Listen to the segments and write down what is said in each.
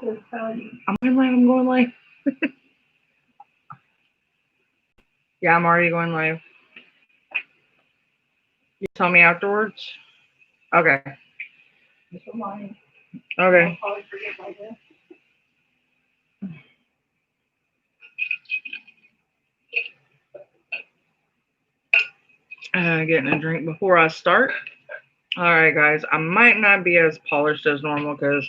I'm going live. I'm going live. Yeah, I'm already going live. You tell me afterwards? Okay. Okay. Getting a drink before I start. Alright, guys. I might not be as polished as normal because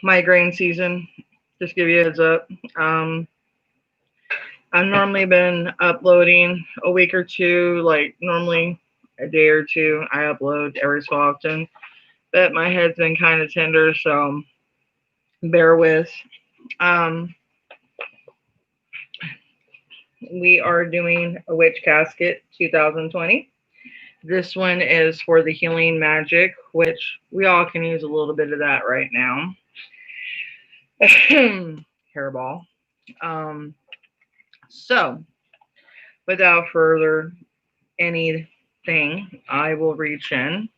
migraine season. Just give you a heads up. I've normally been uploading a week or two, like normally a day or two. I upload every so often. But my head's been kind of tender, so bear with. Um, we are doing a Witch Casket 2020. This one is for the healing magic, which we all can use a little bit of that right now. Hairball. So, without further anything, I will reach in.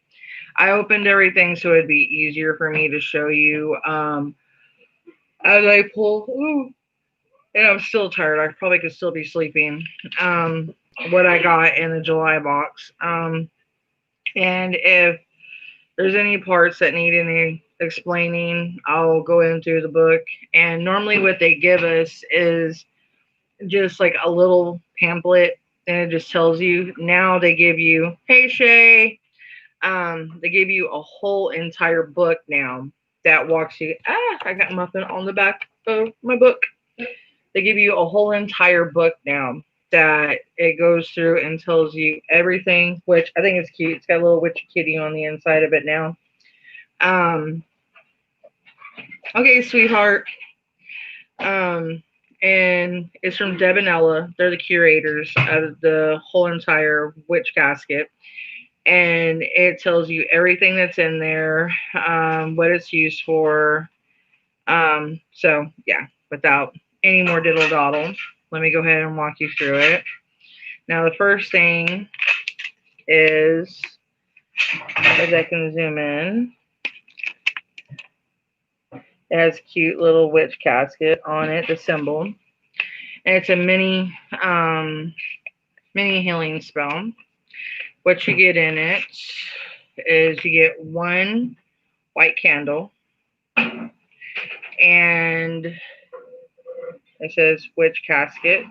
I opened everything so it'd be easier for me to show you as I pull. Ooh, and I'm still tired. I probably could still be sleeping. What I got in the July box. And if there's any parts that need any explaining, I'll go into the book. And normally what they give us is just like a little pamphlet and it just tells you. Now they give you, hey Shay, they give you a whole entire book now that walks you. I got muffin on the back of my book. They give you a whole entire book now that it goes through and tells you everything, which I think is cute. It's got a little witchy kitty on the inside of it now. Okay, sweetheart. And it's from Deb and Ella. They're the curators of the whole entire Witch Casket. And it tells you everything that's in there, what it's used for. So, yeah, without any more diddle doddle, let me go ahead and walk you through it. Now, the first thing is, as I can zoom in, it has a cute little witch casket on it, the symbol. And it's a mini healing spell. What you get in it is you get one white candle, and it says Witch Casket.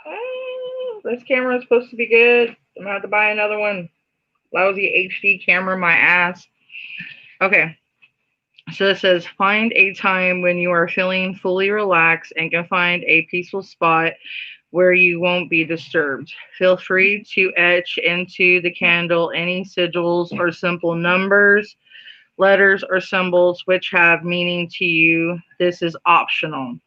Oh, this camera is supposed to be good. I'm gonna have to buy another one. Lousy HD camera, my ass. Okay. So it says, find a time when you are feeling fully relaxed and can find a peaceful spot where you won't be disturbed. Feel free to etch into the candle any sigils or simple numbers, letters, or symbols which have meaning to you. This is optional.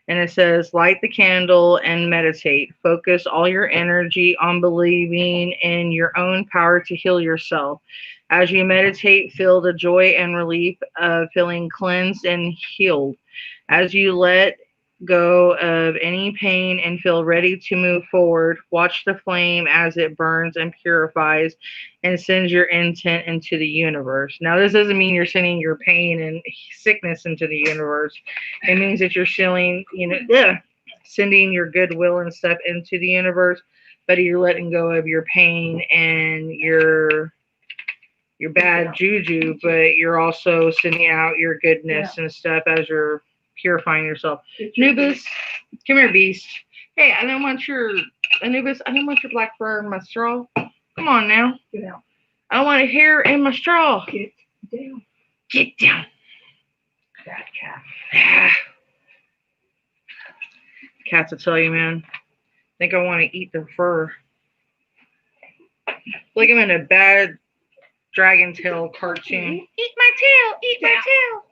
And it says, light the candle and meditate. Focus all your energy on believing in your own power to heal yourself. As you meditate, feel the joy and relief of feeling cleansed and healed. As you let go of any pain and feel ready to move forward, watch the flame as it burns and purifies and sends your intent into the universe. Now, this doesn't mean you're sending your pain and sickness into the universe. It means that you're sending your goodwill and stuff into the universe, but you're letting go of your pain and your bad juju, but you're also sending out your goodness and stuff as you're purifying yourself. Anubis, come here, beast. Hey, I don't want your Anubis. I don't want your black fur in my straw. Come on now. Get out. I don't want a hair in my straw. Get down. Get down. Bad cat. Cats will tell you, man. I think I want to eat their fur. Like I'm in a bad Dragon Tail cartoon. Eat my tail. Eat my tail.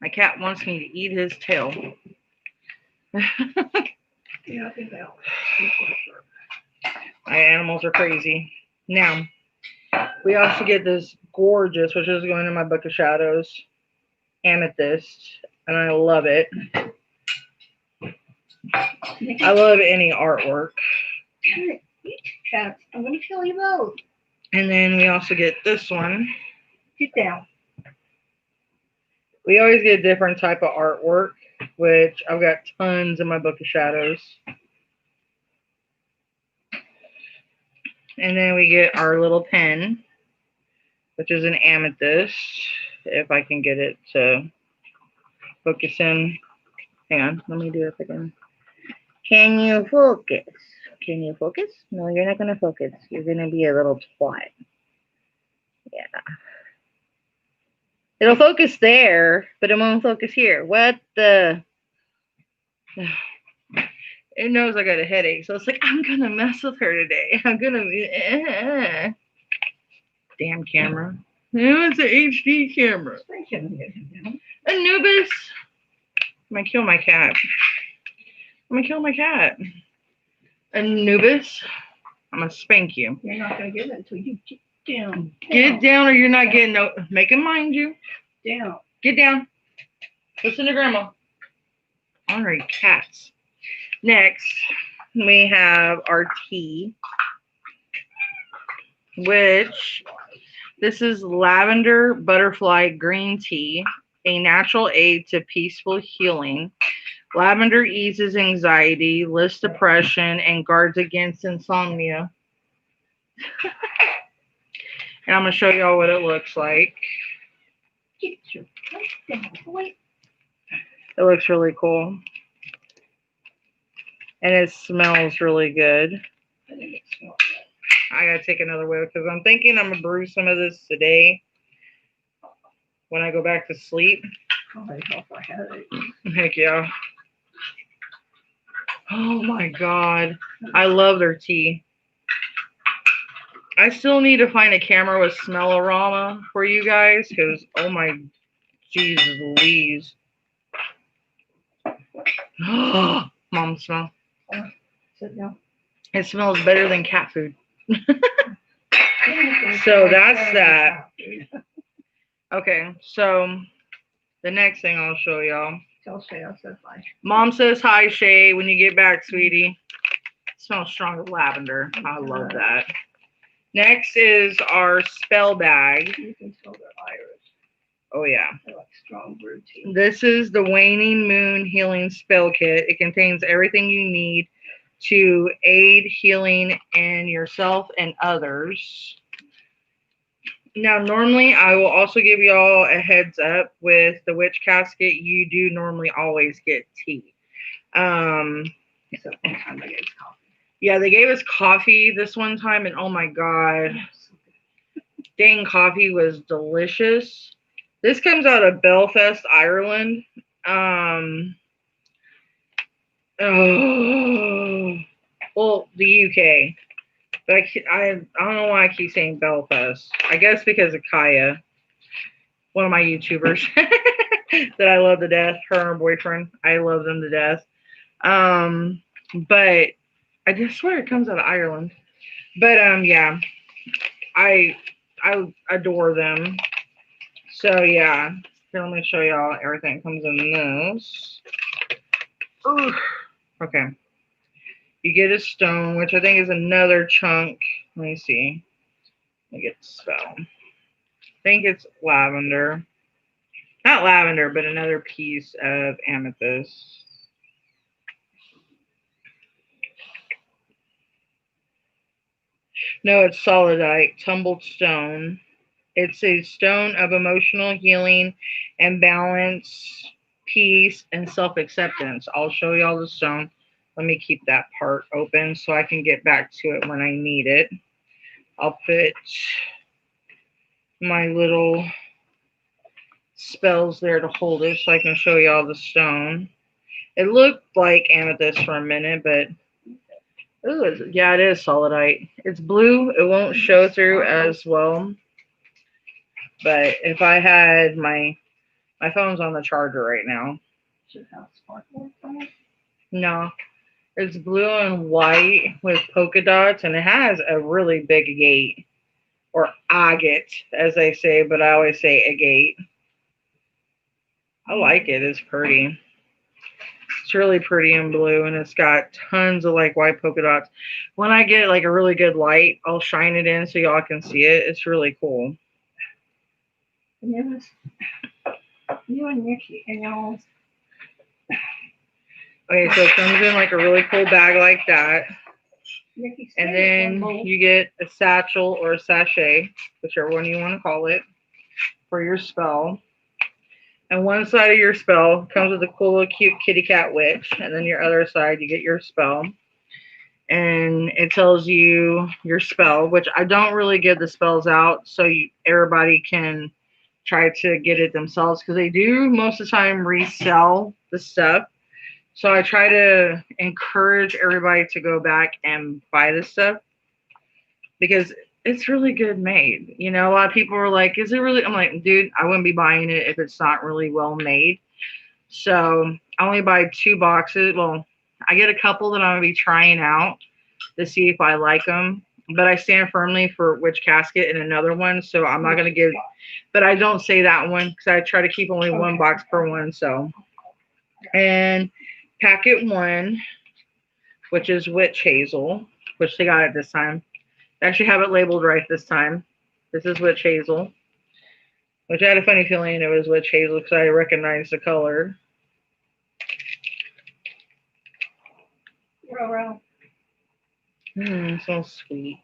My cat wants me to eat his tail. Yeah, I think that. My animals are crazy. Now, we also get this gorgeous, which is going in my book of shadows, amethyst, and I love it. I love any artwork. Cats, I'm going to kill you both. And then we also get this one. Get down. We always get a different type of artwork, which I've got tons in my book of shadows. And then we get our little pen, which is an amethyst, if I can get it to focus in. Hang on, let me do it again. Can you focus? Can you focus? No, you're not going to focus. You're going to be a little twat. Yeah. It'll focus there, but it won't focus here. What the? It knows I got a headache, so it's like, I'm going to mess with her today. I'm going to... Damn camera. No, it's an HD camera. Anubis. I'm going to kill my cat. I'm going to kill my cat. Anubis. I'm going to spank you. You're not going to get it until you get down. Get down or you're not getting no... Make him mind you. Down. Get down. Listen to Grandma. All right, cats. Next, we have our tea, which this is lavender butterfly green tea, a natural aid to peaceful healing. Lavender eases anxiety, lifts depression, and guards against insomnia. And I'm going to show y'all what it looks like. Get your down, boy. It looks really cool. And it smells really good. I gotta take another whiff because I'm thinking I'm gonna brew some of this today when I go back to sleep. Heck yeah. Oh my god. I love their tea. I still need to find a camera with smell-o-rama for you guys because, oh my Jesus Louise. Mom smell. Sit down. It smells better than cat food. So that's that. Okay, so the next thing I'll show y'all. Tell Shay I said hi. Mom says hi, Shay, when you get back, sweetie. It smells strong of lavender. I love that. Next is our spell bag. You can smell their iris. Oh, yeah. They're like strong brew tea. This is the Waning Moon Healing Spell Kit. It contains everything you need to aid healing in yourself and others. Now, normally, I will also give y'all a heads up with the Witch Casket. You do normally always get tea. Except one time they gave us coffee. Yeah, they gave us coffee this one time, and oh my god. Dang, coffee was delicious. This comes out of Belfast, Ireland. Well, the UK. But I don't know why I keep saying Belfast. I guess because of Kaya, one of my YouTubers that I love to death. Her and her boyfriend. I love them to death. But I just swear it comes out of Ireland. But yeah, I adore them. So yeah, here, let me show y'all everything that comes in this. Ooh. Okay. You get a stone, which I think is another chunk. Let me see. Let me get the spell. I think it's lavender. Not lavender, but another piece of amethyst. No, it's solidite, tumbled stone. It's a stone of emotional healing and balance, peace, and self-acceptance. I'll show y'all the stone. Let me keep that part open so I can get back to it when I need it. I'll put my little spells there to hold it so I can show y'all the stone. It looked like amethyst for a minute, but ooh, yeah, it is solidite. It's blue. It won't show through as well. But if I had my phone's on the charger right now. Should have sparkle on it. No, it's blue and white with polka dots, and it has a really big agate, or agate, as they say, but I always say agate. I like it. It's pretty. It's really pretty in blue, and it's got tons of like white polka dots. When I get like a really good light, I'll shine it in so y'all can see it. It's really cool. You and Nikki and y'all. Okay, so it comes in like a really cool bag like that. Nikki, And then you get a satchel or a sachet, whichever one you want to call it, for your spell. And one side of your spell comes with a cool little cute kitty cat witch. And then your other side, you get your spell. And it tells you your spell, which I don't really give the spells out so everybody can try to get it themselves, because they do most of the time resell the stuff. So I try to encourage everybody to go back and buy this stuff because it's really good made. You know, a lot of people are like, is it really? I'm like, dude, I wouldn't be buying it if it's not really well made. So I only buy 2 boxes. Well, I get a couple that I'm going to be trying out to see if I like them. But I stand firmly for Witch Casket and another one. So I'm not going to give, but I don't say that one because I try to keep only 1 box per one. So, and packet 1, which is Witch Hazel, which they got it this time. They actually have it labeled right this time. This is Witch Hazel, which I had a funny feeling it was Witch Hazel because I recognized the color. So sweet.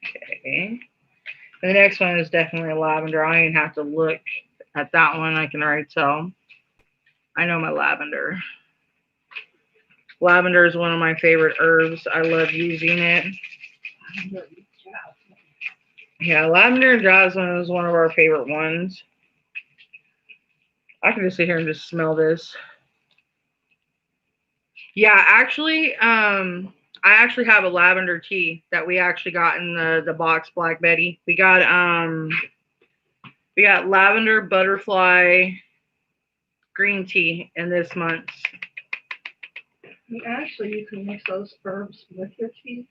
Okay. And the next one is definitely lavender. I don't even have to look at that one. I can already tell. I know my lavender. Lavender is one of my favorite herbs. I love using it. Yeah, lavender and jasmine is one of our favorite ones. I can just sit here and just smell this. Yeah, actually, I actually have a lavender tea that we actually got in the box, Black Betty. We got lavender butterfly green tea in this month. Actually, you can mix those herbs with your tea.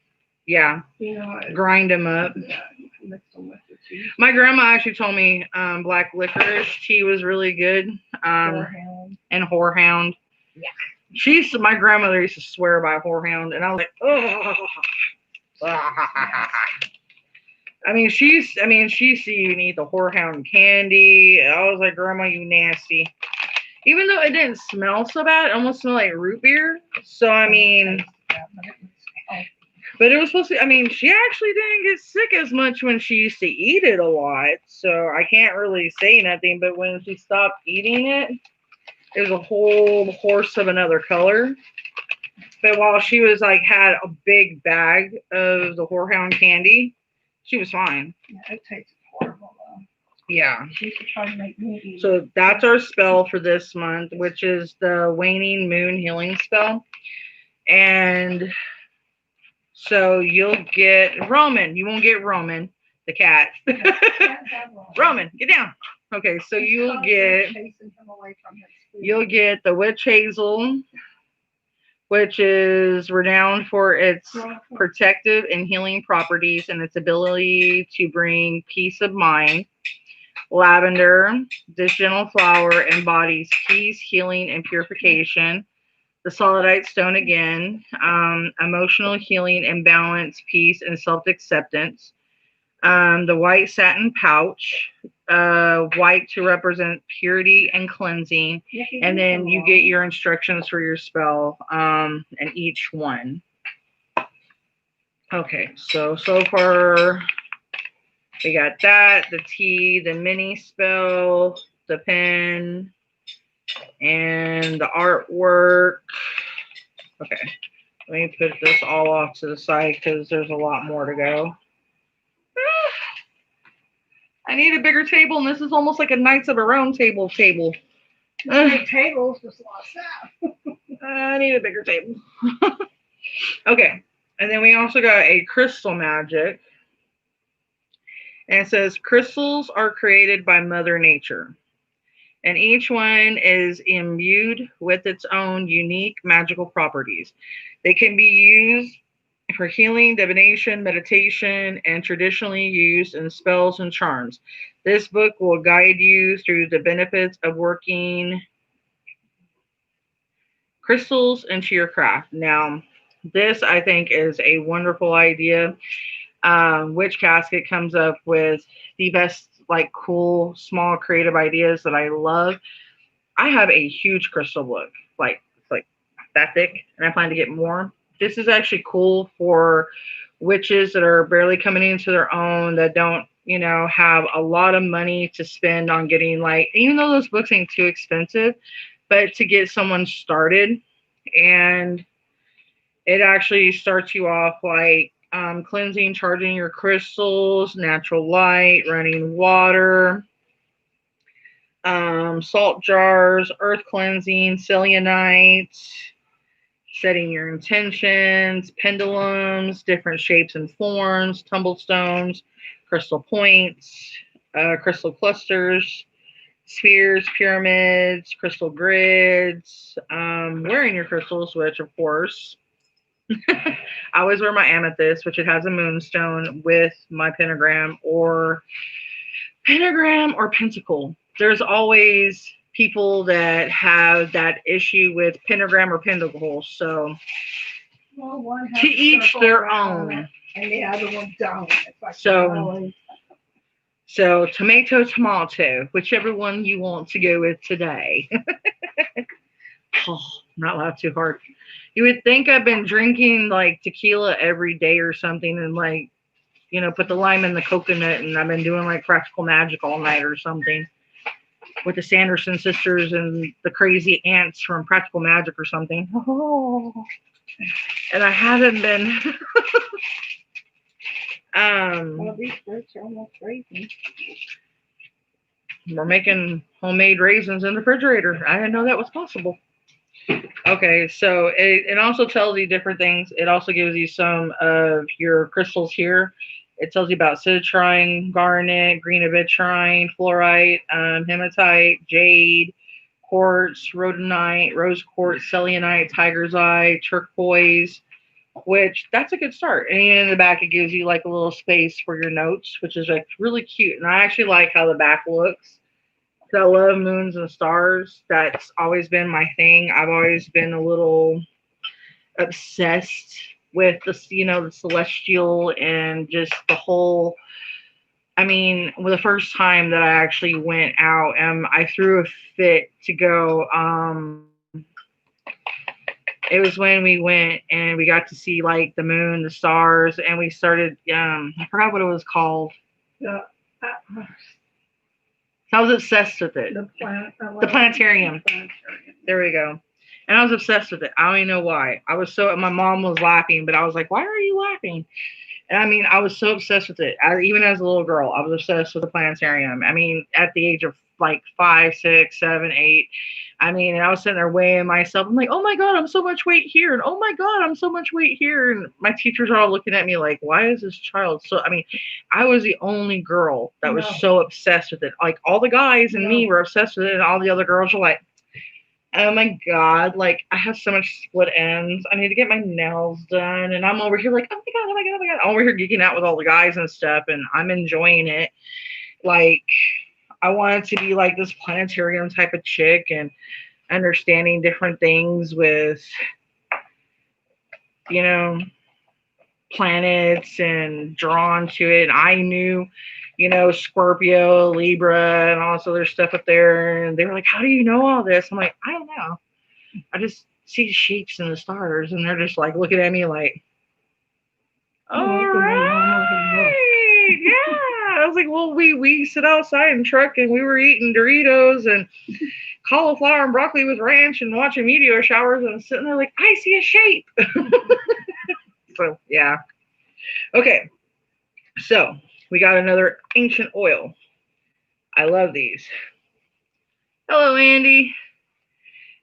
Yeah. You know, grind them up. Yeah, you can mix them with your tea. My grandma actually told me black licorice tea was really good. Whorehound. And whorehound. Yeah. My grandmother used to swear by whorehound, and I was like, oh. I mean, she used to even eat the whorehound candy. I was like, Grandma, you nasty. Even though it didn't smell so bad, it almost smelled like root beer. So, I mean, but it was supposed to, she actually didn't get sick as much when she used to eat it a lot. So, I can't really say nothing. But when she stopped eating it, it was a whole horse of another color. But while she was had a big bag of the whorehound candy, she was fine. Yeah, it tastes horrible though. Yeah. She used to try to make me eat. So that's our spell for this month, which is the waning moon healing spell. And so you'll get Roman. You won't get Roman, the cat. Roman, get down. Okay, so you'll get the Witch Hazel, which is renowned for its protective and healing properties and its ability to bring peace of mind. Lavender, this gentle flower embodies peace, healing, and purification. The solidite stone again, emotional healing and balance, peace, and self-acceptance. The white satin pouch, white to represent purity and cleansing. And then you get your instructions for your spell and each one. Okay, so far we got that, the tea, the mini spell, the pen, and the artwork. Okay, let me put this all off to the side because there's a lot more to go. I need a bigger table, and this is almost like a Knights of a Round Table. Tables, just a lot of stuff. I need a bigger table. Okay, and then we also got a crystal magic. And it says, crystals are created by Mother Nature, and each one is imbued with its own unique magical properties. They can be used for healing, divination, meditation, and traditionally used in spells and charms. This book will guide you through the benefits of working crystals into your craft. Now, this I think is a wonderful idea. Witch Casket comes up with the best, like, cool, small, creative ideas that I love. I have a huge crystal book, like it's like that thick, and I plan to get more. This is actually cool for witches that are barely coming into their own, that don't, have a lot of money to spend on getting, like, even though those books ain't too expensive, but to get someone started. And it actually starts you off like cleansing, charging your crystals, natural light, running water, salt jars, earth cleansing, selenite, setting your intentions, pendulums, different shapes and forms, tumblestones, crystal points, crystal clusters, spheres, pyramids, crystal grids, wearing your crystals, which of course I always wear my amethyst, which it has a moonstone with my pentagram or pentacle. There's always people that have that issue with pentagram or pentacle. So to each their own. And the other one don't. Like so tomato, tomato, whichever one you want to go with today. Oh, not laugh too hard. You would think I've been drinking like tequila every day or something, and like, put the lime in the coconut, and I've been doing like practical magic all night or something with the Sanderson sisters and the crazy ants from Practical Magic or something. Oh. And I haven't been. Well, these fruits are almost raisin. We're making homemade raisins in the refrigerator. I didn't know that was possible. Okay, so it also tells you different things. It also gives you some of your crystals here. It tells you about citrine, garnet, green avitrine, fluorite, hematite, jade, quartz, rhodonite, rose quartz, selenite, tiger's eye, turquoise, which that's a good start. And in the back, it gives you like a little space for your notes, which is like really cute. And I actually like how the back looks. I love moons and stars. That's always been my thing. I've always been a little obsessed with the celestial and just the whole. I mean, the first time that I actually went out, I threw a fit to go. It was when we went and we got to see like the moon, the stars, and we started. I forgot what it was called. Yeah. I was obsessed with it. The planetarium. There we go. And I was obsessed with it. I don't even know why. My mom was laughing, but I was like, why are you laughing? And I mean, I was so obsessed with it. Even as a little girl, I was obsessed with the planetarium. I mean, at the age of like 5, 6, 7, 8. I mean, and I was sitting there weighing myself. I'm like, oh my God, I'm so much weight here. And oh my God, I'm so much weight here. And my teachers are all looking at me like, why is this child so? I mean, I was the only girl that was so obsessed with it. Like, all the guys and me were obsessed with it. And all the other girls were like, oh my God, like, I have so much split ends. I need to get my nails done. And I'm over here like, oh my God, oh my God, oh my God. I'm over here geeking out with all the guys and stuff. And I'm enjoying it. Like, I wanted to be like this planetarium type of chick and understanding different things with, planets and drawn to it. I knew, Scorpio, Libra, and all this other stuff up there. And they were like, how do you know all this? I'm like, I don't know. I just see the shapes and the stars. And they're just like looking at me like, all right. Yeah. I was like, well, we sit outside and truck and we were eating Doritos and cauliflower and broccoli with ranch and watching meteor showers, and I'm sitting there like, I see a shape. So, yeah. Okay. So, we got another ancient oil. I love these. Hello, Andy.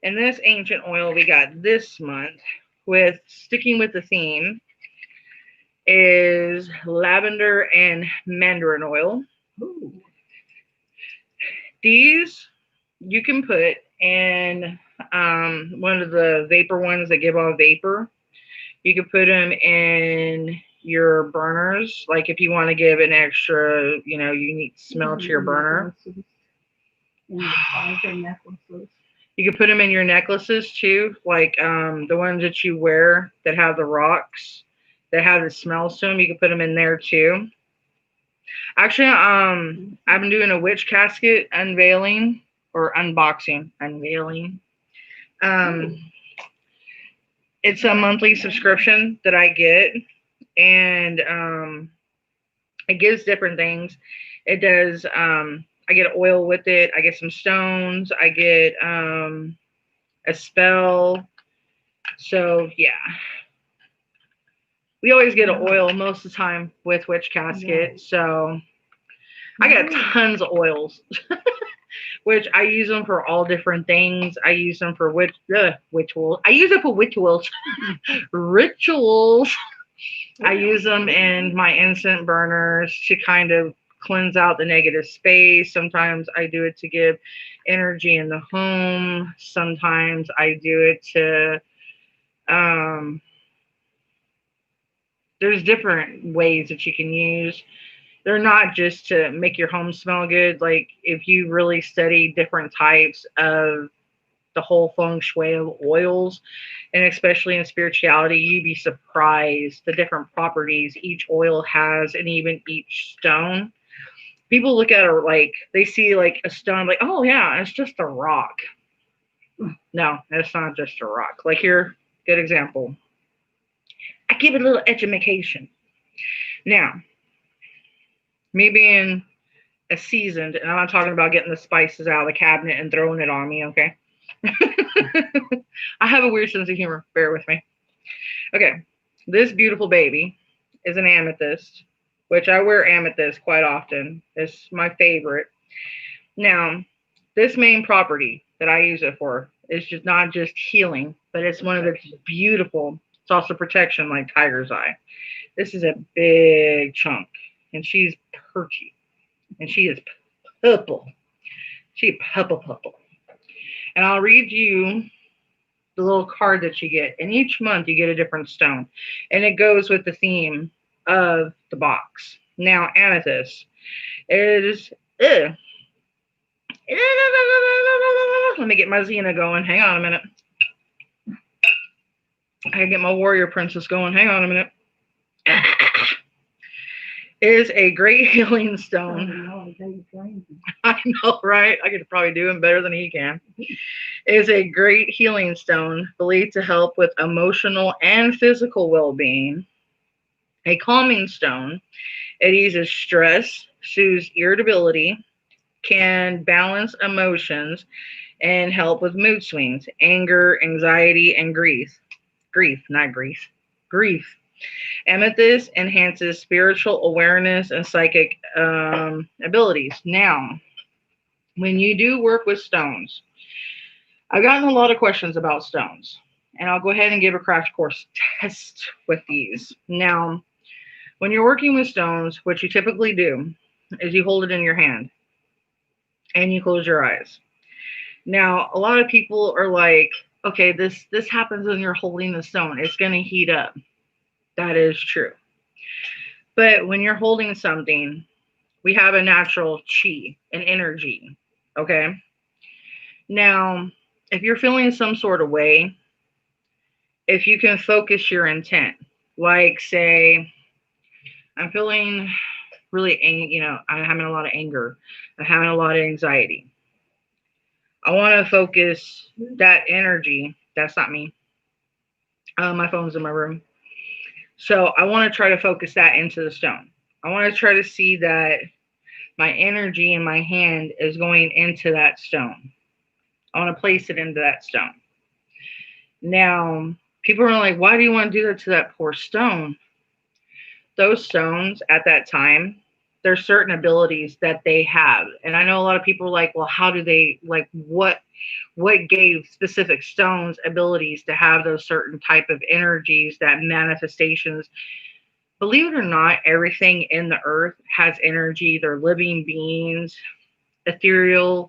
And this ancient oil we got this month, with sticking with the theme, is lavender and mandarin oil. Ooh. These you can put in one of the vapor ones that give off vapor. You could put them in your burners, like if you want to give an extra, unique smell to your burner. Necklaces. You could put them in your necklaces too, like the ones that you wear that have the rocks, that have the smells to them. You could put them in there too. Actually, I've been doing a witch casket unveiling or unboxing, unveiling. Um, it's a monthly subscription that I get, and it gives different things. It does. I get oil with it. I get some stones. I get a spell. So yeah, we always get an oil most of the time with Witch Casket. So I got tons of oils, which I use them for all different things. I use them for rituals. I use it for rituals. Rituals. I use them in my instant burners to kind of cleanse out the negative space. Sometimes I do it to give energy in the home. Sometimes I do it to there's different ways that you can use. They're not just to make your home smell good. Like if you really study different types of the whole feng shui of oils, and especially in spirituality, you'd be surprised the different properties each oil has, and even each stone. People look at it like they see like a stone, like, oh yeah, it's just a rock. No, it's not just a rock. Like here, good example. I give it a little education. Now, me being a seasoned, and I'm not talking about getting the spices out of the cabinet and throwing it on me, okay? I have a weird sense of humor. Bear with me. Okay, this beautiful baby is an amethyst, which I wear amethyst quite often. It's my favorite. Now, this main property that I use it for is just not just healing, but it's one of its beautiful. It's also protection, like tiger's eye. This is a big chunk, and she's perchy, and she is purple. She purple. And I'll read you the little card that you get. And each month you get a different stone. And it goes with the theme of the box. Now, amethyst is. Ugh. Let me get my Xena going. Hang on a minute. I gotta get my warrior princess going. Hang on a minute. Is a great healing stone. I know, right? I could probably do him better than he can. Is a great healing stone believed to help with emotional and physical well-being. A calming stone. It eases stress, soothes irritability, can balance emotions, and help with mood swings, anger, anxiety, and grief. Grief, not grief. Grief. Amethyst enhances spiritual awareness and psychic abilities. Now, when you do work with stones, I've gotten a lot of questions about stones, and I'll go ahead and give a crash course test with these. Now, when you're working with stones, what you typically do is you hold it in your hand and you close your eyes. Now, a lot of people are like, okay, this happens when you're holding the stone. It's going to heat up. That is true. But when you're holding something, we have a natural chi, an energy. Okay. Now, if you're feeling some sort of way, if you can focus your intent, like say, I'm feeling really, I'm having a lot of anger, I'm having a lot of anxiety. I want to focus that energy. That's not me. My phone's in my room. So I want to try to focus that into the stone. I want to try to see that my energy in my hand is going into that stone. I want to place it into that stone. Now, people are like, why do you want to do that to that poor stone? Those stones at that time, there's certain abilities that they have. And I know a lot of people are like, well, how do they, like, what gave specific stones abilities to have those certain type of energies, that manifestations? Believe it or not, everything in the earth has energy. They're living beings, ethereal,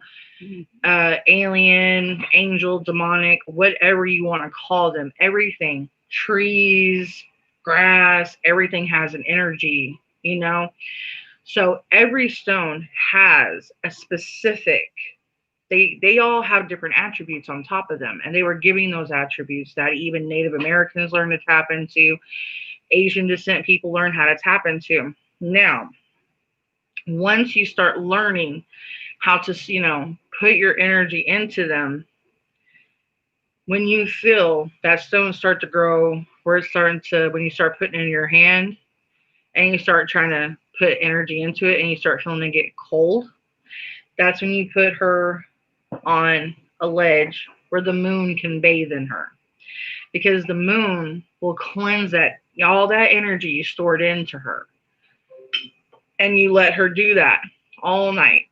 alien, angel, demonic, whatever you want to call them. Everything trees, grass, everything has an energy, you know? So every stone has a specific, they all have different attributes on top of them, and they were giving those attributes that even Native Americans learned to tap into, Asian descent people learn how to tap into. Now, once you start learning how to, put your energy into them, when you feel that stone start to grow, where it's starting to, when you start putting it in your hand and you start trying to put energy into it and you start feeling it get cold, that's when you put her on a ledge where the moon can bathe in her. Because the moon will cleanse that, all that energy stored into her. And you let her do that all night.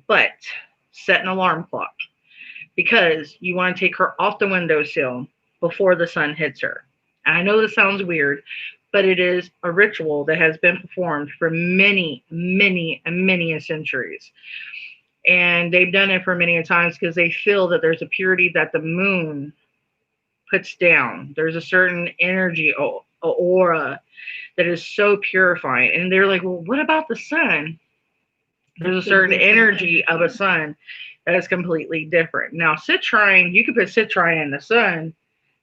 But set an alarm clock, because you want to take her off the windowsill before the sun hits her. And I know this sounds weird, but it is a ritual that has been performed for many, many, many centuries. And they've done it for many times because they feel that there's a purity that the moon puts down. There's a certain energy, aura, that is so purifying. And they're like, well, what about the sun? There's a certain energy of a sun that is completely different. Now, citrine, you can put citrine in the sun,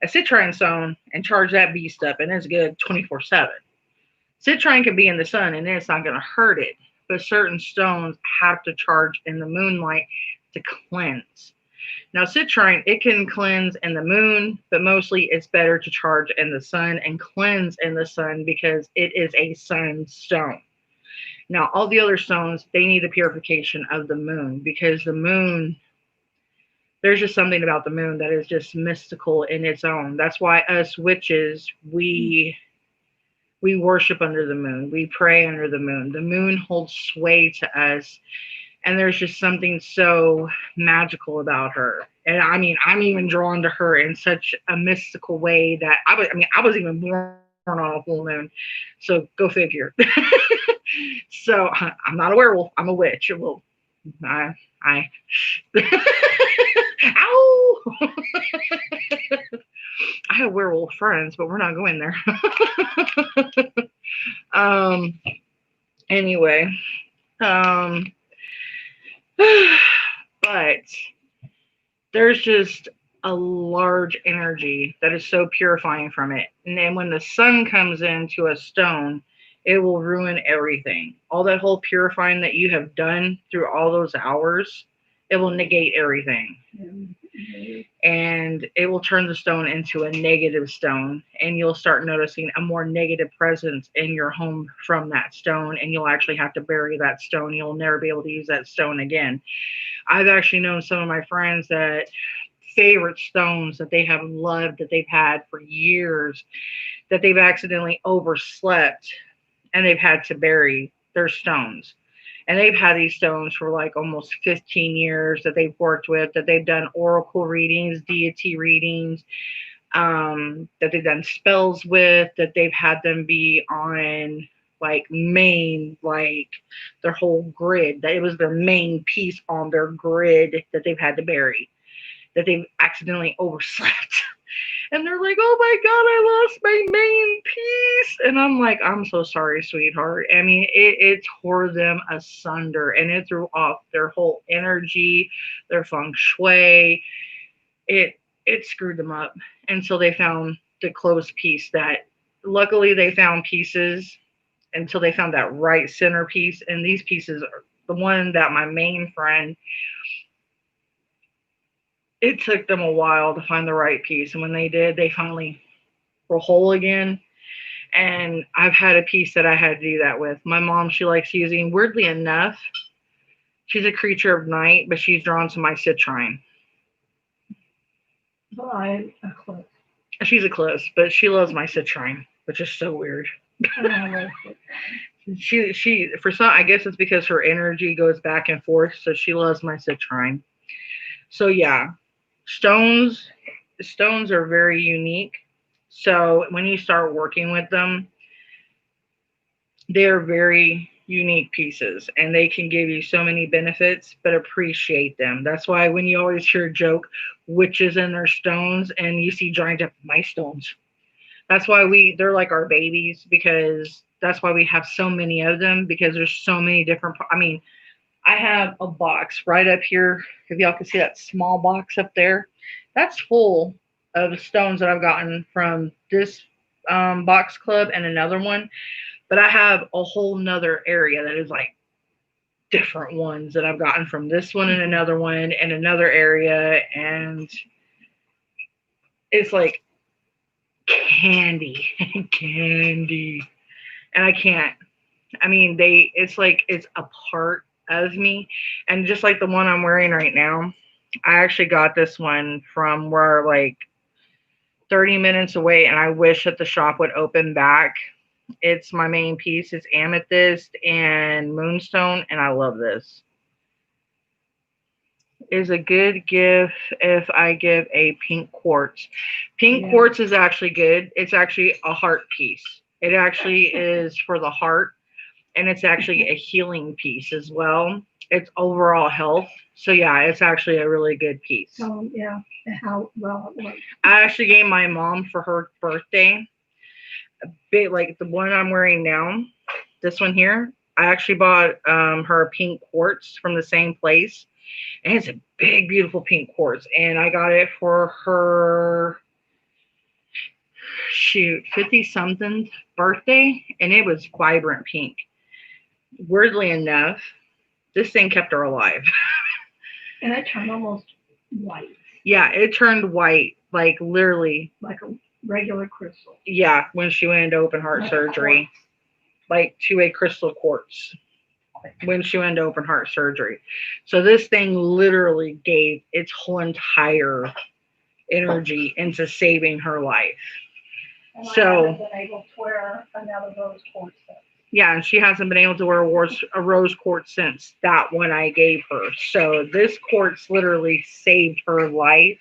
a citrine stone, and charge that beast up, and it's good 24/7. Citrine can be in the sun, and it's not going to hurt it. But certain stones have to charge in the moonlight to cleanse. Now, citrine, it can cleanse in the moon, but mostly it's better to charge in the sun and cleanse in the sun because it is a sun stone. Now, all the other stones, they need the purification of the moon, because the moon, there's just something about the moon that is just mystical in its own. That's why us witches, we worship under the moon. We pray under the moon. The moon holds sway to us, and there's just something so magical about her. And I mean, I'm even drawn to her in such a mystical way that I was even born on a full moon. So go figure. So I'm not a werewolf. I'm a witch. Well, I ow! I have werewolf friends, but we're not going there. um. Anyway. Um. But there's just a large energy that is so purifying from it. And then when the sun comes into a stone, it will ruin everything. All that whole purifying that you have done through all those hours, it will negate everything. And it will turn the stone into a negative stone. And you'll start noticing a more negative presence in your home from that stone. And you'll actually have to bury that stone. You'll never be able to use that stone again. I've actually known some of my friends that favorite stones that they have loved, that they've had for years, that they've accidentally overslept and they've had to bury their stones. And they've had these stones for like almost 15 years that they've worked with, that they've done oracle readings, deity readings, that they've done spells with, that they've had them be on like main, like their whole grid, that it was their main piece on their grid that they've had to bury, that they've accidentally overslept. And they're like, oh my God, I lost my main piece. And I'm like, I'm so sorry, sweetheart. I mean, it tore them asunder, and it threw off their whole energy, their feng shui. It screwed them up. And so they found the closed piece that, luckily they found pieces until they found that right center piece. And these pieces are the one that my main friend, it took them a while to find the right piece. And when they did, they finally were whole again. And I've had a piece that I had to do that with. My mom, she likes using, weirdly enough, she's a creature of night, but she's drawn to my citrine. Why a close? She's a close, but she loves my citrine, which is so weird. She for some, I guess it's because her energy goes back and forth, so she loves my citrine. So yeah, stones are very unique. So when you start working with them, they're very unique pieces, and they can give you so many benefits, but appreciate them. That's why when you always hear a joke, witches and their stones, and you see giant, my stones. That's why they're like our babies, because that's why we have so many of them, because there's so many different. I mean, I have a box right up here. If y'all can see that small box up there, that's full of stones that I've gotten from this box club and another one. But I have a whole nother area that is like different ones that I've gotten from this one and another one and another area. And it's like candy, candy. And I can't. I mean, it's like it's a part of me. And just like the one I'm wearing right now, I actually got this one from where like 30 minutes away, and I wish that the shop would open back. It's my main piece. It's amethyst and moonstone, and I love this. Is a good gift if I give a pink quartz. Pink quartz is actually good. It's actually a heart piece. It actually is for the heart, and it's actually a healing piece as well. It's overall health. So yeah, it's actually a really good piece. Yeah, how well it works. I actually gave my mom for her birthday a big, like the one I'm wearing now, this one here. I actually bought her a pink quartz from the same place, and it's a big, beautiful pink quartz. And I got it for her, shoot, 50 something birthday, and it was vibrant pink. Weirdly enough, this thing kept her alive. And it turned almost white. Yeah, it turned white, like literally. Like a regular crystal. Yeah, when she went into open heart surgery. Like to a crystal quartz. When she went into open heart surgery. So this thing literally gave its whole entire energy into saving her life. And I haven't been able to wear another rose quartz since. Yeah, and she hasn't been able to wear a rose quartz since that one I gave her. So this quartz literally saved her life.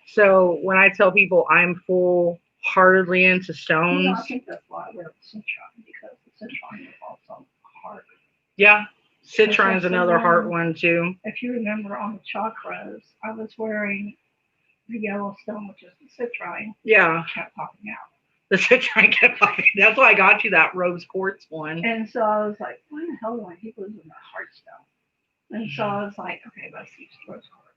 So when I tell people I'm full-heartedly into stones, I think that's why I wear the citron, because the citron is also heart. Yeah, citron is another heart one too. If you remember on the chakras, I was wearing the yellow stone, which is the citron. Yeah, kept popping out. The citron kept popping. That's why I got you that rose quartz one. And so I was like, why the hell do I keep losing my heart stone? And so I was like, okay, let's use rose quartz.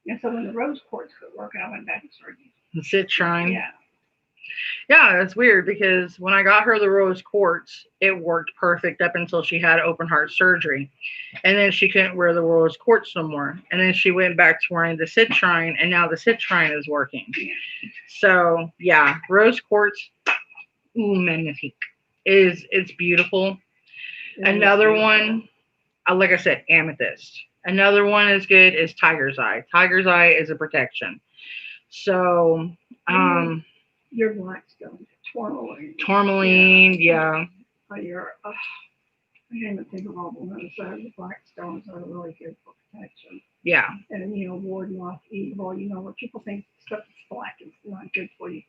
And so when the rose quartz could work, I went back and started using the citron. Yeah. Yeah, it's weird because when I got her the rose quartz, it worked perfect up until she had open heart surgery. And then she couldn't wear the rose quartz no more. And then she went back to wearing the citron, and now the citron is working. So, yeah, rose quartz, magnifique. It's beautiful. Another one, like I said, amethyst. Another one is good is tiger's eye. Tiger's eye is a protection. So, your black stone, tourmaline. Tourmaline, yeah. I can't even think of all the ones. The black stones are really good for protection. Yeah. And, warding off evil. When people think stuff that's black is not good for you,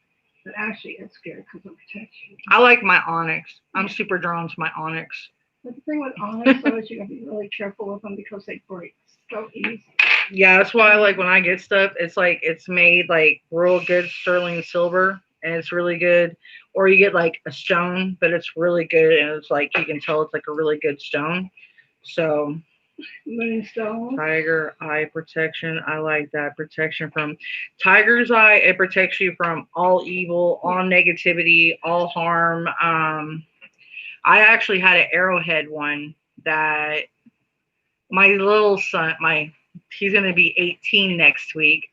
but actually it's good because it protects you. I like my onyx. I'm super drawn to my onyx. But the thing with onyx, though, is you got to be really careful with them because they break so easy. Yeah, that's why like when I get stuff, it's like it's made like real good sterling silver, and it's really good. Or you get like a stone, but it's really good, and it's like you can tell it's like a really good stone. So, moonstone, tiger eye protection. I like that protection from tiger's eye. It protects you from all evil, all negativity, all harm. I actually had an arrowhead one that my little son, he's going to be 18 next week.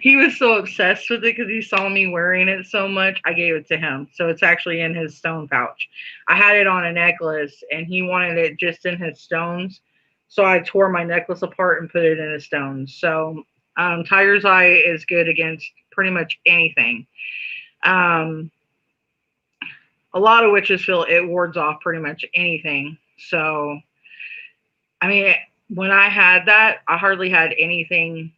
He was so obsessed with it because he saw me wearing it so much. I gave it to him. So it's actually in his stone pouch. I had it on a necklace and he wanted it just in his stones. So I tore my necklace apart and put it in his stones. So tiger's eye is good against pretty much anything. A lot of witches feel it wards off pretty much anything. So, I mean, when I had that, I hardly had anything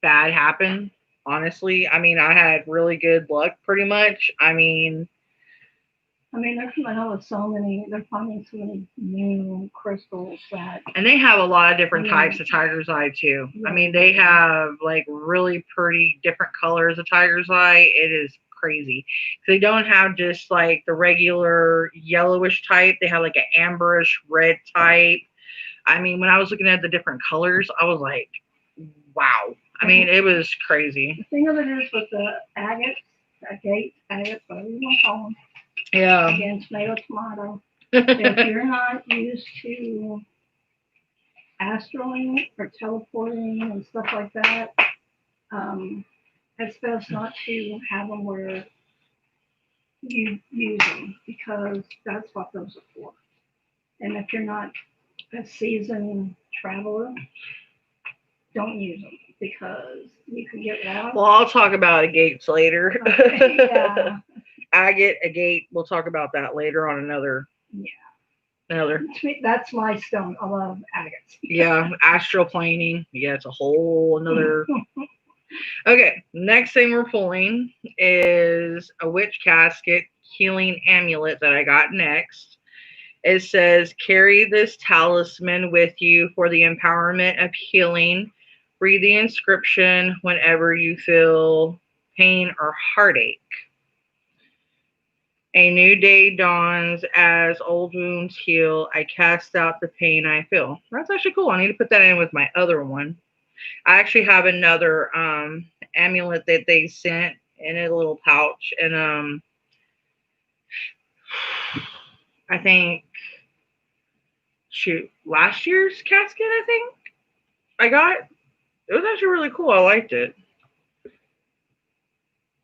bad happen, honestly. I mean, I had really good luck pretty much. I mean, I mean, they're coming out with so many. They're finding so many new crystals that. And they have a lot of different Yeah. types of tiger's eye too. I Yeah. mean, they have like really pretty different colors of tiger's eye. It is crazy. They don't have just like the regular yellowish type. They have like an amberish red type. I mean, when I was looking at the different colors, I was like, wow. I mean, it was crazy. The thing of it is with the agates, whatever you want to call them. Yeah. Again, tomato. If you're not used to astraling or teleporting and stuff like that, it's best not to have them where you use them because that's what those are for. And if you're not a seasoned traveler, don't use them because you can get lost. Well, I'll talk about agates later. Okay, yeah. Agate, we'll talk about that later on another. Yeah. Another. That's my stone. I love agates. Yeah, astral planing. Yeah, it's a whole another. Okay, next thing we're pulling is a witch casket healing amulet that I got next. It says, carry this talisman with you for the empowerment of healing. Read the inscription whenever you feel pain or heartache. A new day dawns as old wounds heal. I cast out the pain I feel. That's actually cool. I need to put that in with my other one. I actually have another amulet that they sent in a little pouch, and I think last year's casket. I think I got. It was actually really cool. I liked it.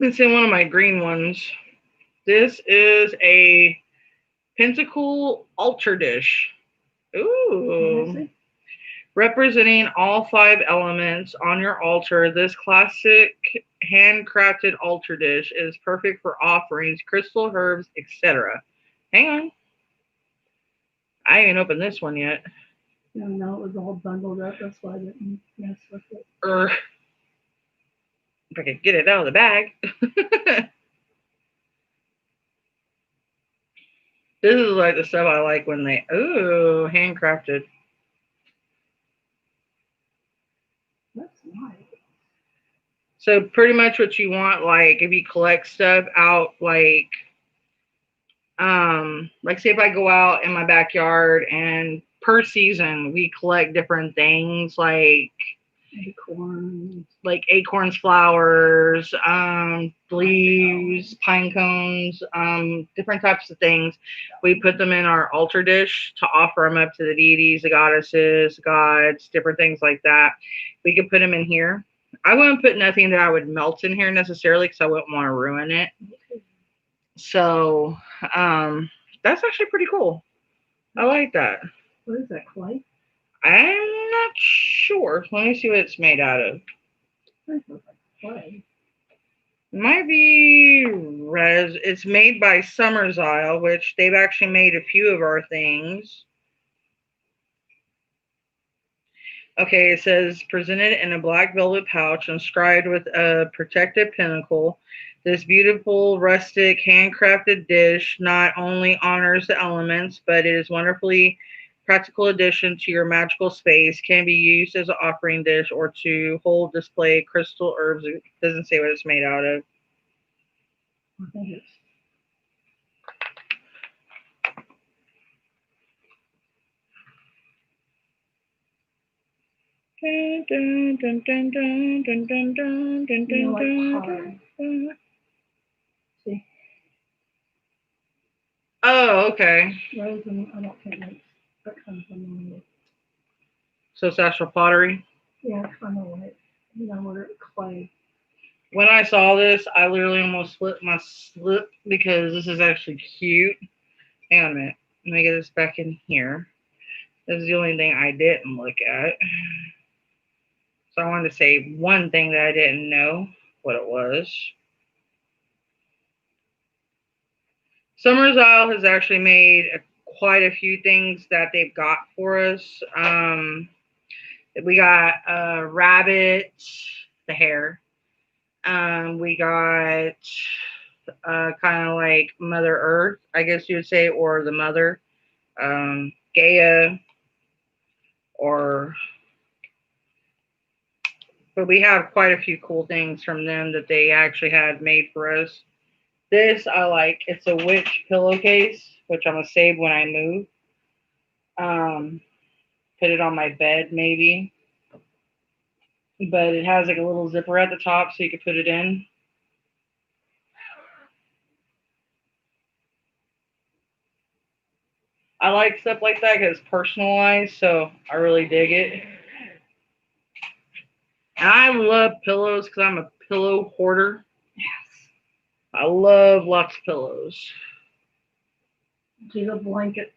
It's in one of my green ones. This is a pentacle altar dish. Ooh. Representing all 5 elements on your altar, this classic handcrafted altar dish is perfect for offerings, crystal herbs, etc. Hang on. I ain't opened this one yet. No, it was all bundled up. That's why I didn't mess with it. If I could get it out of the bag. This is like the stuff I like when they, handcrafted. That's nice. So pretty much what you want, like if you collect stuff out, like say if I go out in my backyard and per season we collect different things like acorns, flowers, leaves, pine cones, different types of things. We put them in our altar dish to offer them up to the deities, the goddesses, gods, different things like that. We could put them in here. I wouldn't put nothing that I would melt in here necessarily because I wouldn't want to ruin it. So that's actually pretty cool. I like that. What is that, clay? I'm not sure. Let me see what it's made out of. Clay. It might be res. It's made by Summer's Isle, which they've actually made a few of our things. Okay, it says presented in a black velvet pouch inscribed with a protective pinnacle. This beautiful, rustic, handcrafted dish not only honors the elements, but it is wonderfully practical addition to your magical space. Can be used as an offering dish or to hold display crystal herbs. It doesn't say what it's made out of. I think it's Dun, dun, dun, dun, dun, dun, dun, dun, dun, dun, dun, dun. See. Oh, okay. Rose and I don't think that comes from the. So it's actual pottery. Yeah, kind of like clay. When I saw this, I literally almost split my slip because this is actually cute. Hang on a minute. Let me get this back in here. This is the only thing I didn't look at. So I wanted to say one thing that I didn't know what it was. Summer's Isle has actually made quite a few things that they've got for us. We got a rabbit, the hare. We got kind of like Mother Earth, I guess you would say, or the Mother, Gaia, or but we have quite a few cool things from them that they actually had made for us. This I like. It's a witch pillowcase, which I'm gonna save when I move. Um, Put it on my bed maybe, but it has like a little zipper at the top so you can put it in. I like stuff like that because it's personalized, so I really dig it. And I love pillows because I'm a pillow hoarder. Yes. I love lots of pillows. Do the blanket.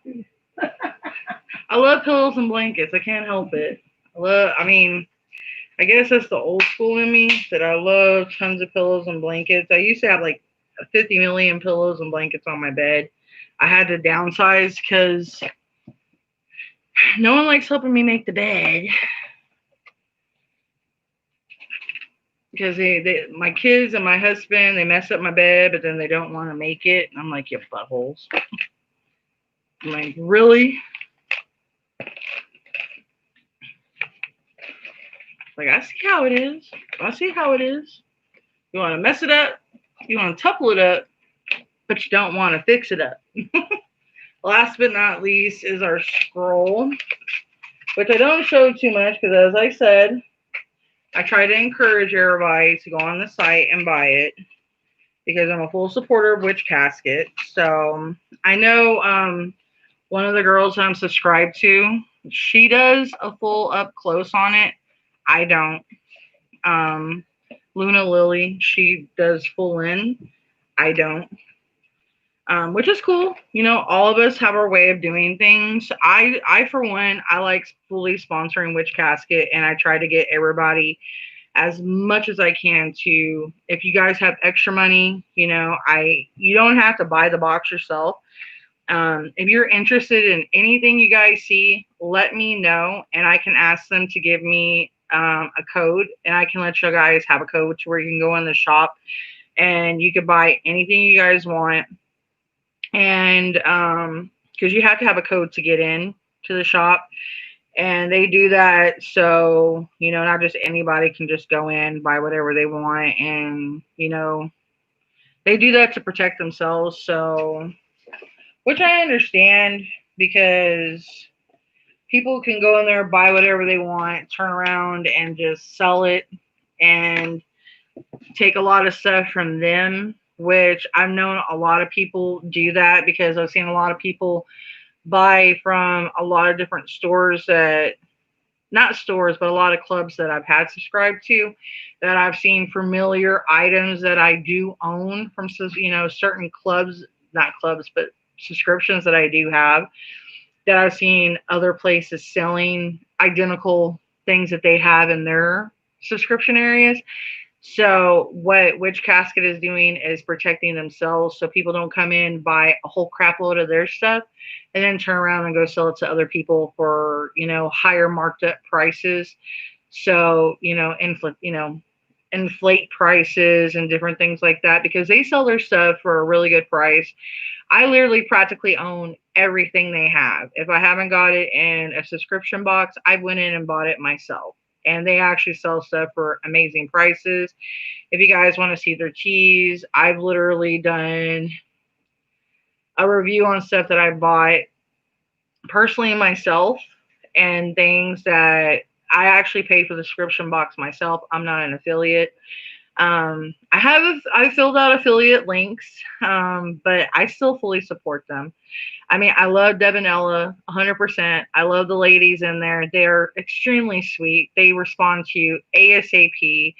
I love pillows and blankets. I can't help it. I mean, I guess that's the old school in me that I love tons of pillows and blankets. I used to have like 50 million pillows and blankets on my bed. I had to downsize because no one likes helping me make the bed because my kids and my husband, they mess up my bed, but then they don't want to make it. And I'm like, you buttholes. I'm like, really? Like, I see how it is. I see how it is. You want to mess it up, you want to tuple it up, but you don't want to fix it up. Last but not least is our scroll, which I don't show too much because, as I said, I try to encourage everybody to go on the site and buy it because I'm a full supporter of Witch Casket. So I know one of the girls I'm subscribed to, she does a full up close on it. I don't. Um, Luna Lily, she does full in. I don't. Which is cool. You know, all of us have our way of doing things. I for one, I like fully sponsoring Witch Casket, and I try to get everybody as much as I can to. If you guys have extra money, you know, you don't have to buy the box yourself. If you're interested in anything you guys see, let me know, and I can ask them to give me a code, and I can let you guys have a code to where you can go in the shop and you can buy anything you guys want. And because you have to have a code to get in to the shop, and they do that so you know not just anybody can just go in buy whatever they want, and you know they do that to protect themselves. So which I understand because people can go in there buy whatever they want, turn around and just sell it and take a lot of stuff from them, which I've known a lot of people do that because I've seen a lot of people buy from a lot of different stores that not stores, but a lot of clubs that I've had subscribed to that I've seen familiar items that I do own from, you know, certain clubs, not clubs, but subscriptions that I do have that I've seen other places selling identical things that they have in their subscription areas. So what Witch Casket is doing is protecting themselves so people don't come in, buy a whole crap load of their stuff, and then turn around and go sell it to other people for, you know, higher marked up prices. So, inflate prices and different things like that because they sell their stuff for a really good price. I literally practically own everything they have. If I haven't got it in a subscription box, I went in and bought it myself. And they actually sell stuff for amazing prices. If you guys want to see their teas, I've literally done a review on stuff that I bought personally myself and things that I actually pay for the subscription box myself. I'm not an affiliate. I filled out affiliate links, but I still fully support them. I mean, I love Deb and Ella 100%. I love the ladies in there. They're extremely sweet. They respond to you ASAP.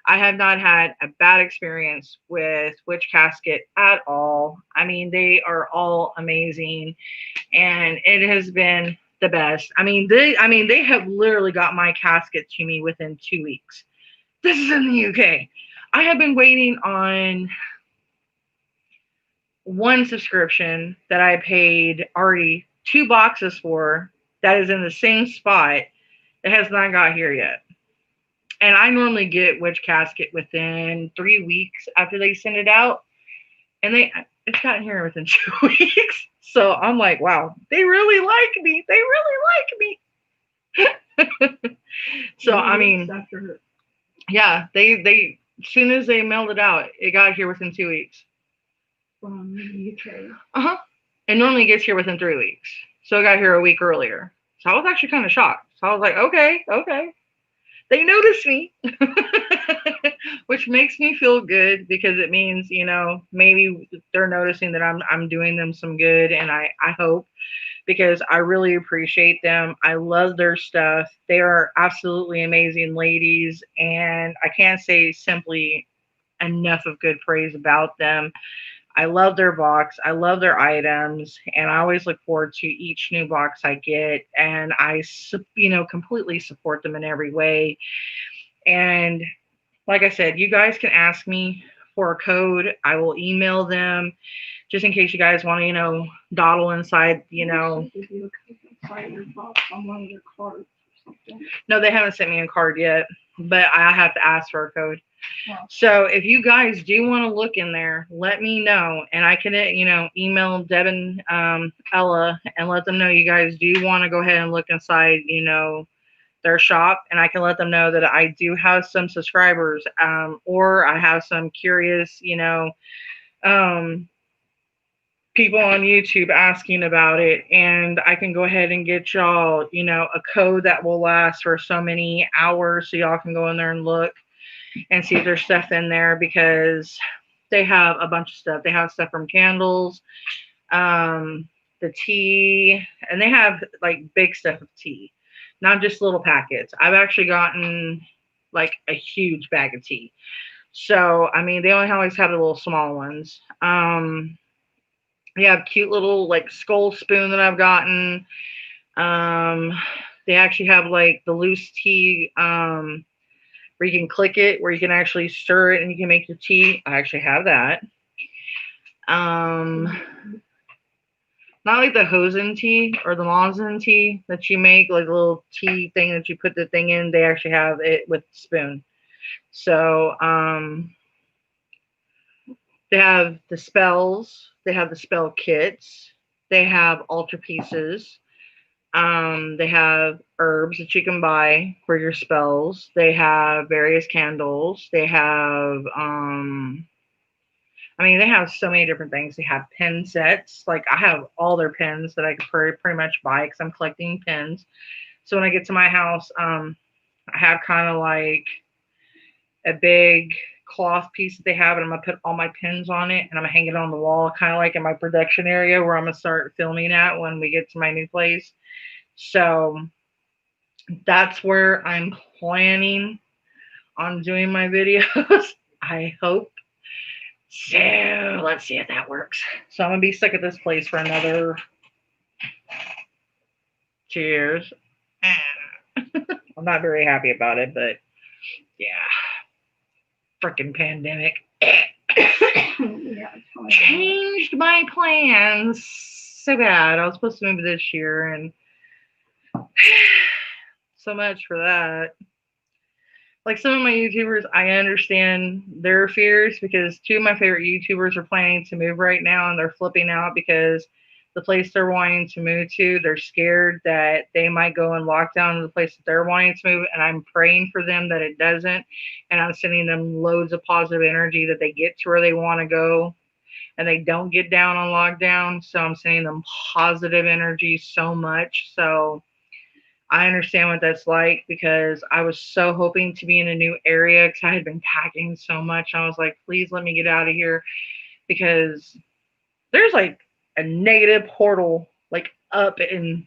I have not had a bad experience with Witch Casket at all. I mean, they are all amazing, and it has been the best. I mean, they have literally got my casket to me within 2 weeks. This is in the UK. I have been waiting on one subscription that I paid already 2 boxes for that is in the same spot that has not got here yet. And I normally get Witch Casket within 3 weeks after they send it out. And it's gotten here within 2 weeks. So I'm like, wow, they really like me. They really like me. So I mean, After yeah, they as soon as they mailed it out, it got here within 2 weeks. from the UK. Uh-huh. It normally gets here within 3 weeks. So it got here a week earlier. So I was actually kind of shocked. So I was like, okay, okay. They noticed me. Which makes me feel good because it means, maybe they're noticing that I'm doing them some good, and I hope, because I really appreciate them. I love their stuff. They are absolutely amazing ladies, and I can't say simply enough of good praise about them. I love their box. I love their items, and I always look forward to each new box I get. And completely support them in every way. And like I said, you guys can ask me for a code. I will email them just in case you guys want to, dawdle inside, If you inside your box on one of their cards or something. No, they haven't sent me a card yet, but I have to ask for a code. Well, So if you guys do want to look in there, let me know, and I can, email Deb and Ella and let them know you guys do want to go ahead and look inside, their shop, and I can let them know that I do have some subscribers, or I have some curious, um, people on YouTube asking about it, and I can go ahead and get y'all, a code that will last for so many hours, so y'all can go in there and look and see if there's stuff in there, because they have a bunch of stuff. They have stuff from candles, um, the tea, and they have like big stuff of tea, not just little packets. I've actually gotten like a huge bag of tea. So I mean, they only always have the little small ones. They have cute little like skull spoon that I've gotten. Um, they actually have like the loose tea, where you can click it, where you can actually stir it and you can make your tea. I actually have that. Um, Not like the hosen tea or the Monson tea that you make, like a little tea thing that you put the thing in. They actually have it with the spoon. So they have the spells, they have the spell kits, they have altar pieces. They have herbs that you can buy for your spells. They have various candles. They have I mean, they have so many different things. They have pen sets. Like I have all their pens that I could pretty much buy because I'm collecting pens. So when I get to my house, I have kind of like a big cloth piece that they have, and I'm gonna put all my pins on it, and I'm gonna hang it on the wall, kind of like in my production area where I'm gonna start filming at when we get to my new place. So that's where I'm planning on doing my videos. I hope. So let's see if that works. So I'm gonna be stuck at this place for another 2 years. I'm not very happy about it, but yeah, freaking pandemic yeah, changed my plans so bad. I was supposed to move this year, and so much for that. Like some of my YouTubers, I understand their fears because two of my favorite YouTubers are planning to move right now, and they're flipping out because the place they're wanting to move to, they're scared that they might go in lockdown in the place that they're wanting to move. And I'm praying for them that it doesn't. And I'm sending them loads of positive energy that they get to where they want to go and they don't get down on lockdown. So I'm sending them positive energy so much. So I understand what that's like because I was so hoping to be in a new area because I had been packing so much. I was like, please let me get out of here because there's like a negative portal like up in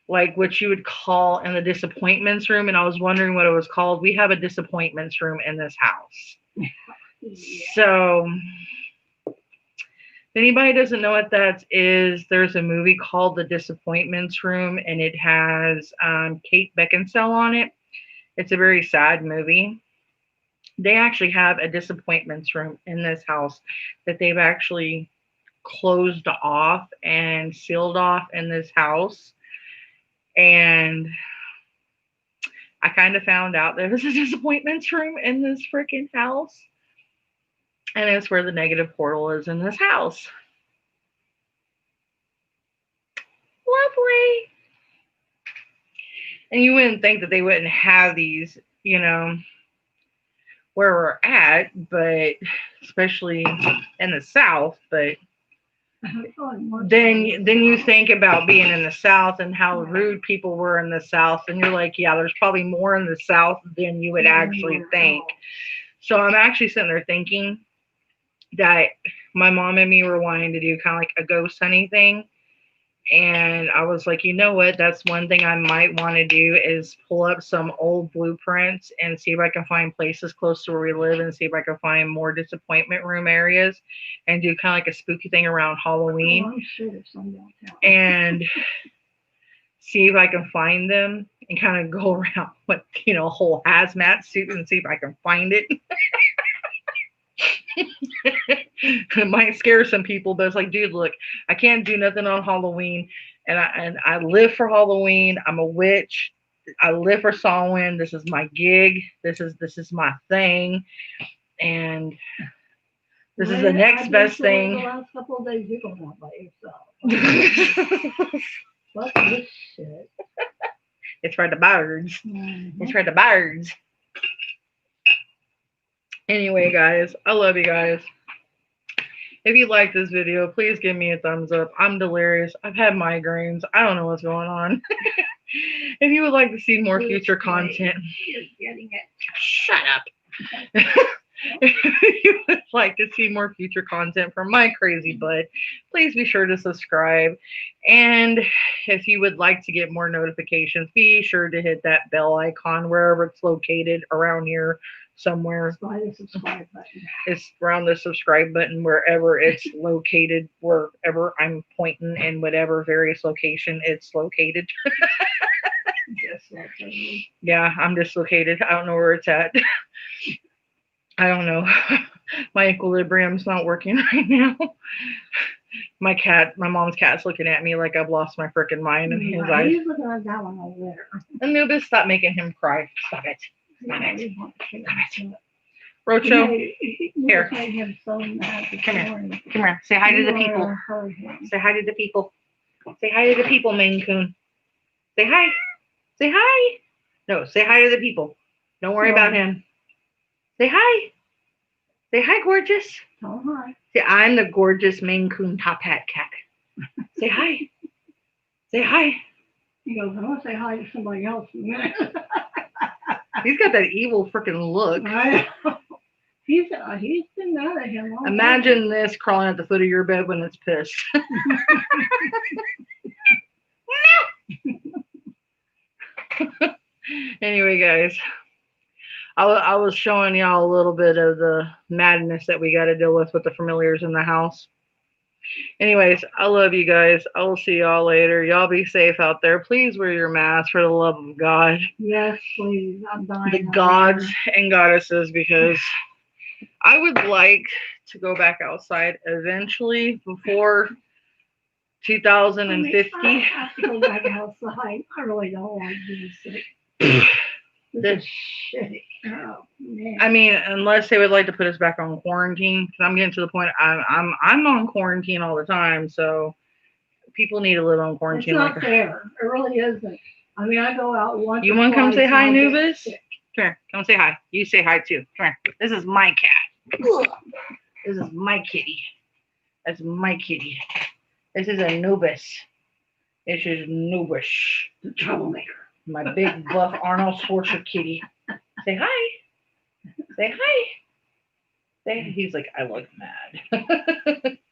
like what you would call in the disappointments room. And I was wondering what it was called. We have a disappointments room in this house. yeah. So if anybody doesn't know what that is, there's a movie called The Disappointments Room, and it has Kate Beckinsale on it. It's a very sad movie. They actually have a disappointments room in this house that they've actually closed off and sealed off in this house. And I kind of found out there was a disappointments room in this freaking house. And it's where the negative portal is in this house. Lovely. And you wouldn't think that they wouldn't have these, where we're at, but especially in the South. But then you think about being in the South and how rude people were in the South, and you're like, yeah, there's probably more in the South than you would actually think. So I'm actually sitting there thinking that my mom and me were wanting to do kind of like a ghost hunting thing. And I was like, you know what? That's one thing I might want to do is pull up some old blueprints and see if I can find places close to where we live and see if I can find more disappointment room areas and do kind of like a spooky thing around Halloween. Oh, I'm sure there's some downtown. And see if I can find them and kind of go around with, a whole hazmat suit and see if I can find it. It might scare some people, but it's like, dude, look, I can't do nothing on Halloween, and I live for Halloween. I'm a witch. I live for Samhain. This is my gig. This is my thing, and this is the next best thing. The last couple of days you're going out by yourself. What's this shit? It's for the birds. Mm-hmm. It's for the birds. Anyway, guys, I love you guys. If you like this video, please give me a thumbs up. I'm delirious. I've had migraines. I don't know what's going on. If you would like to see more future content, you're getting it. Shut up. If you would like to see more future content from my crazy butt, please be sure to subscribe. And if you would like to get more notifications, be sure to hit that bell icon wherever it's located around here somewhere. The subscribe button. It's around the subscribe button wherever it's located, wherever I'm pointing in whatever various location it's located. Yeah, I'm dislocated. I don't know where it's at. I don't know. My equilibrium's not working right now. My mom's cat's looking at me like I've lost my freaking mind. And his eyes. He's looking at that one over there. Anubis, stop making him cry. Stop it. Stop it. Stop it. Rocho, here. Come here. Come here. Say hi to the people. Say hi to the people. Say hi to the people, Maine Coon. Say hi. Say hi. No, say hi to the people. Don't worry about him. Say hi. Say hi, gorgeous. Oh, hi. Say, I'm the gorgeous Maine Coon top hat cat. Say hi. Say hi. He goes, I want to say hi to somebody else in a minute. He's got that evil freaking look. He's been mad at him all Imagine this crawling at the foot of your bed when it's pissed. Anyway, guys, I was showing y'all a little bit of the madness that we got to deal with the familiars in the house. Anyways, I love you guys. I will see y'all later. Y'all be safe out there. Please wear your mask for the love of God. Yes, please. I'm dying. The gods and goddesses, because I would like to go back outside eventually before 2050. I have to go back outside. I really don't want to be sick. This is shitty. Oh, man. I mean, unless they would like to put us back on quarantine, because I'm getting to the point I'm on quarantine all the time, so people need to live on quarantine. It's not fair. It really isn't. I mean, I go out once. You want to come say hi, Nubis? Come here. Come say hi. You say hi too. Come here. This is my cat. This is my kitty. That's my kitty. This is Anubis. This is Nubis. The troublemaker. My big buff Arnold Schwarzenegger kitty. Say hi. Say hi. He's like, I look mad.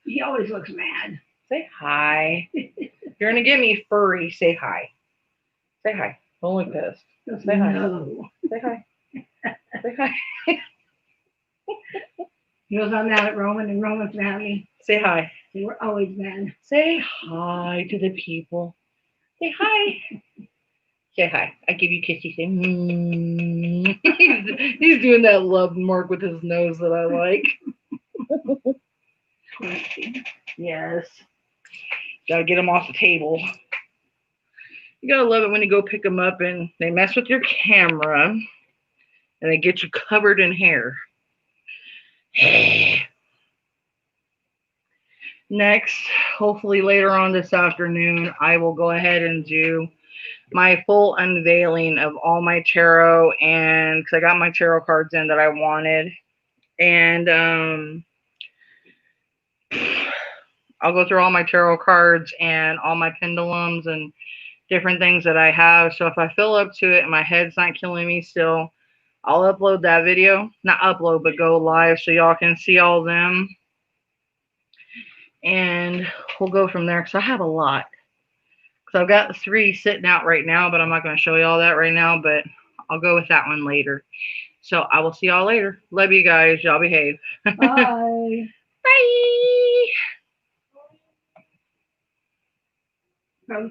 He always looks mad. Say hi. If you're gonna get me furry, say hi. Say hi. Don't look pissed. Say hi. No. Say hi. Say hi. He goes, I'm mad at Roman, and Roman's mad at me. Say hi. They were always mad. Say hi to the people. Say hi. Say hi. I give you kisses. Say mm. He's doing that love mark with his nose that I like. Yes. Gotta get him off the table. You gotta love it when you go pick them up and they mess with your camera and they get you covered in hair. next, hopefully later on this afternoon, I will go ahead and do my full unveiling of all my tarot, and because I got my tarot cards in that I wanted, and I'll go through all my tarot cards and all my pendulums and different things that I have. So if I feel up to it and my head's not killing me still, I'll upload that video. Not upload, but go live so y'all can see all them. And we'll go from there because I have a lot. So I've got 3 sitting out right now, but I'm not going to show you all that right now, but I'll go with that one later. So I will see y'all later. Love you guys. Y'all behave. Bye. Bye.